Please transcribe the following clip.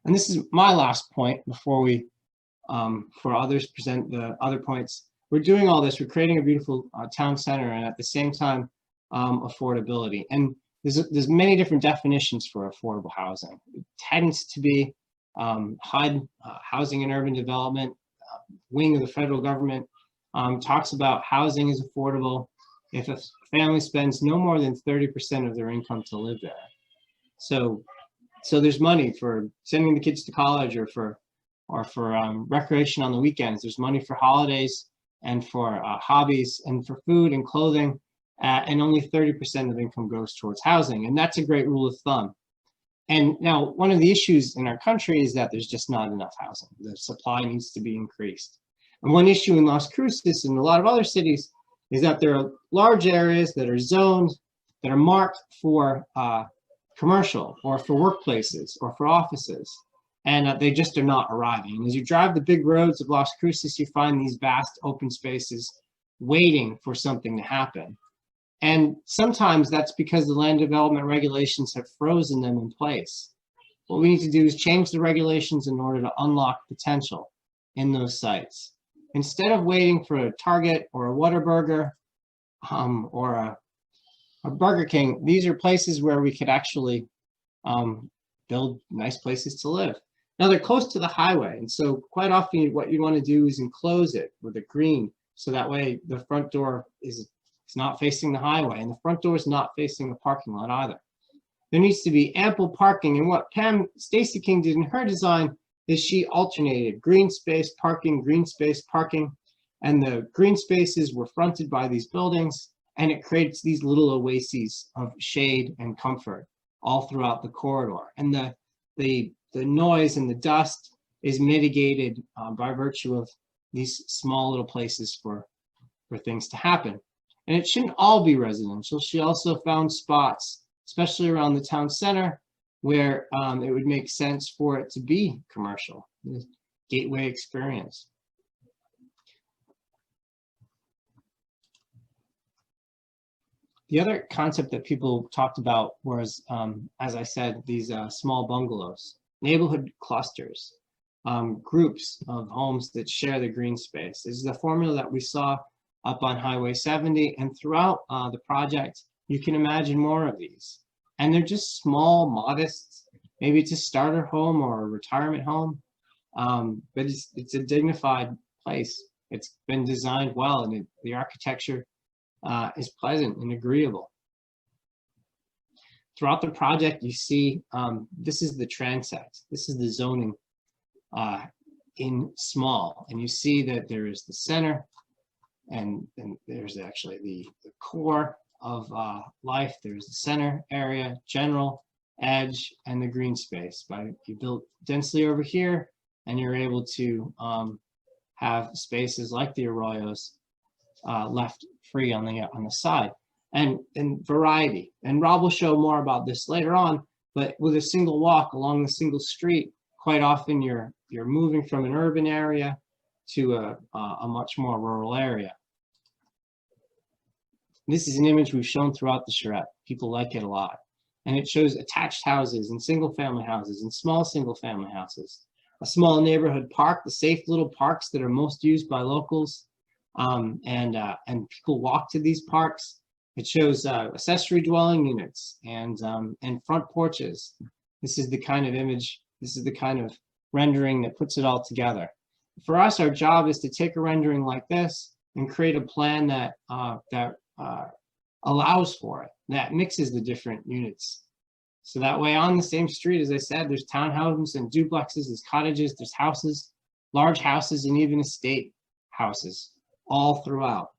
And this is my last point before we, for others present the other points. We're doing all this, we're creating a beautiful town center, and at the same time, affordability. And there's many different definitions for affordable housing. It tends to be HUD, Housing and Urban Development, wing of the federal government, talks about housing is affordable if a family spends no more than 30% of their income to live there. So there's money for sending the kids to college or for recreation on the weekends. There's money for holidays and for hobbies and for food and clothing, and only 30% of income goes towards housing. And that's a great rule of thumb. And now one of the issues in our country is that there's just not enough housing. The supply needs to be increased. And one issue in Las Cruces and a lot of other cities is that there are large areas that are zoned, that are marked for commercial or for workplaces or for offices, and they just are not arriving. And as you drive the big roads of Las Cruces, you find these vast open spaces waiting for something to happen. And sometimes that's because the land development regulations have frozen them in place. What we need to do is change the regulations in order to unlock potential in those sites. Instead of waiting for a Target or a Whataburger or a Burger King, these are places where we could actually build nice places to live. Now they're close to the highway, and so quite often what you want to do is enclose it with a green, so that way the front door is not facing the highway, and the front door is not facing the parking lot either. There needs to be ample parking, and what Stacy King did in her design is she alternated green space parking, and the green spaces were fronted by these buildings, and it creates these little oases of shade and comfort all throughout the corridor. And the noise and the dust is mitigated by virtue of these small little places for things to happen. And it shouldn't all be residential. She also found spots, especially around the town center, where it would make sense for it to be commercial, the gateway experience. The other concept that people talked about was, as I said, these small bungalows, neighborhood clusters, groups of homes that share the green space. This is the formula that we saw up on Highway 70, and throughout the project, you can imagine more of these. And they're just small, modest, maybe it's a starter home or a retirement home, but it's a dignified place. It's been designed well, and the architecture is pleasant and agreeable. Throughout the project, you see this is the transect. This is the zoning in small, and you see that there is the center, and there's actually the core of life. There's the center area, general, edge, and the green space. You build densely over here, and you're able to have spaces like the arroyos left free on the side, and variety. And Rob will show more about this later on, but with a single walk along the single street, quite often you're moving from an urban area to a much more rural area. This is an image we've shown throughout the Charrette. People like it a lot. And it shows attached houses and single family houses and small single family houses. A small neighborhood park, the safe little parks that are most used by locals. And people walk to these parks. It shows accessory dwelling units and front porches. This is the kind of image, this is the kind of rendering that puts it all together. For us, our job is to take a rendering like this and create a plan that allows for it, that mixes the different units. So that way on the same street, as I said, there's townhouses and duplexes, there's cottages, there's houses, large houses, and even estate houses all throughout.